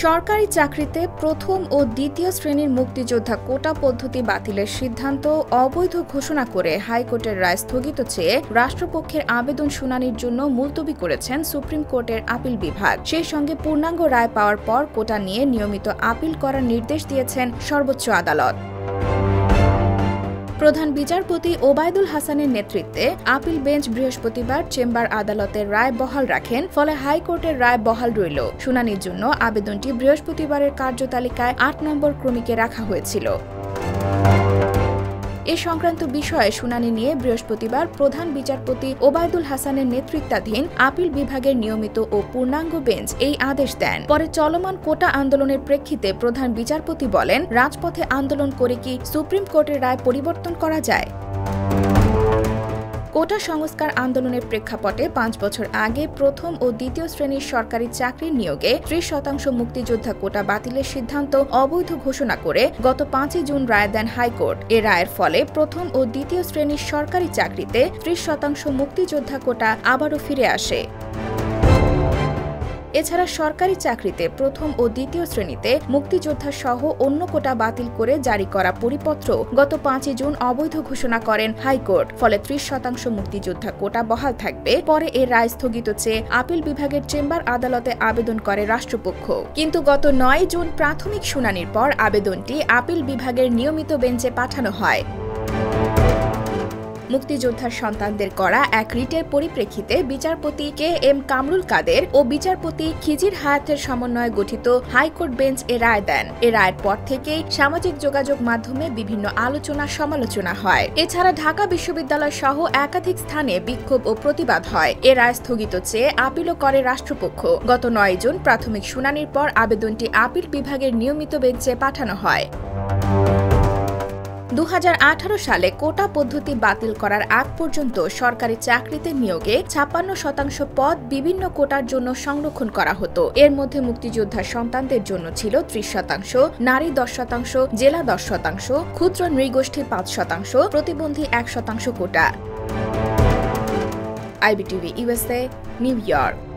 সরকারি চাকরিতে প্রথম ও দ্বিতীয় শ্রেণীর মুক্তিযোদ্ধা কোটা পদ্ধতি বাতিলের সিদ্ধান্ত অবৈধ ঘোষণা করে হাইকোর্টের রায় স্থগিত চেয়ে রাষ্ট্রপক্ষের আবেদন শুনানির জন্য মুলতবি করেছেন সুপ্রিম কোর্টের আপিল বিভাগ। সেই সঙ্গে পূর্ণাঙ্গ রায় পাওয়ার পর কোটা নিয়ে নিয়মিত আপিল করার নির্দেশ দিয়েছেন সর্বোচ্চ আদালত। প্রধান বিচারপতি ওবায়দুল হাসানের নেতৃত্বে আপিল বেঞ্চ বৃহস্পতিবার চেম্বার আদালতের রায় বহাল রাখেন, ফলে হাইকোর্টের রায় বহাল রইল। শুনানির জন্য আবেদনটি বৃহস্পতিবারের কার্যতালিকায় ৮ নম্বর ক্রমিকে রাখা হয়েছিল। এ সংক্রান্ত বিষয়ে শুনানি নিয়ে বৃহস্পতিবার প্রধান বিচারপতি ওবায়দুল হাসানের নেতৃত্বাধীন আপিল বিভাগের নিয়মিত ও পূর্ণাঙ্গ বেঞ্চ এই আদেশ দেন। পরে চলমান কোটা আন্দোলনের প্রেক্ষিতে প্রধান বিচারপতি বলেন, রাজপথে আন্দোলন করে কি সুপ্রিম কোর্টের রায় পরিবর্তন করা যায়? কোটা সংস্কার আন্দোলনের প্রেক্ষাপটে ৫ বছর আগে প্রথম ও দ্বিতীয় শ্রেণীর সরকারি চাকরির নিয়োগে ৩০% মুক্তিযোদ্ধা কোটা বাতিলের সিদ্ধান্ত অবৈধ ঘোষণা করে গত ৫ জুন রায় দেন হাইকোর্ট। এ রায়ের ফলে প্রথম ও দ্বিতীয় শ্রেণীর সরকারি চাকরিতে ৩০% মুক্তিযোদ্ধা কোটা আবারও ফিরে আসে। এছাড়া সরকারি চাকরিতে প্রথম ও দ্বিতীয় শ্রেণীতে মুক্তিযোদ্ধা সহ অন্য কোটা বাতিল করে জারি করা পরিপত্র গত ৫ জুন অবৈধ ঘোষণা করেন হাইকোর্ট। ফলে ৩০% মুক্তিযোদ্ধা কোটা বহাল থাকবে। পরে এর রায় স্থগিত চেয়ে আপিল বিভাগের চেম্বার আদালতে আবেদন করে রাষ্ট্রপক্ষ। কিন্তু গত ৯ জুন প্রাথমিক শুনানির পর আবেদনটি আপিল বিভাগের নিয়মিত বেঞ্চে পাঠানো হয়। মুক্তিযোদ্ধার সন্তানদের করা এক রিটের পরিপ্রেক্ষিতে বিচারপতি কে.এম. কামরুল কাদের ও বিচারপতি খিজির হায়াতের সমন্বয়ে গঠিত হাইকোর্ট বেঞ্চ এ রায় দেন। এ রায়ের পর থেকেই সামাজিক যোগাযোগ মাধ্যমে বিভিন্ন আলোচনা সমালোচনা হয়। এছাড়া ঢাকা বিশ্ববিদ্যালয় সহ একাধিক স্থানে বিক্ষোভ ও প্রতিবাদ হয়। এ রায় স্থগিত চেয়ে আপিলও করে রাষ্ট্রপক্ষ। গত ৯ জুন প্রাথমিক শুনানির পর আবেদনটি আপিল বিভাগের নিয়মিত বেঞ্চে পাঠানো হয়। ২০১৮ সালে কোটা পদ্ধতি বাতিল করার আগ পর্যন্ত সরকারি চাকরিতে নিয়োগে ৫৬% পদ বিভিন্ন কোটার জন্য সংরক্ষণ করা হতো। এর মধ্যে মুক্তিযোদ্ধার সন্তানদের জন্য ছিল ৩০%, নারী 10%, জেলা 10%, ক্ষুদ্র নৃগোষ্ঠী ৫%, প্রতিবন্ধী 1% কোটা। IBTV USA, new York.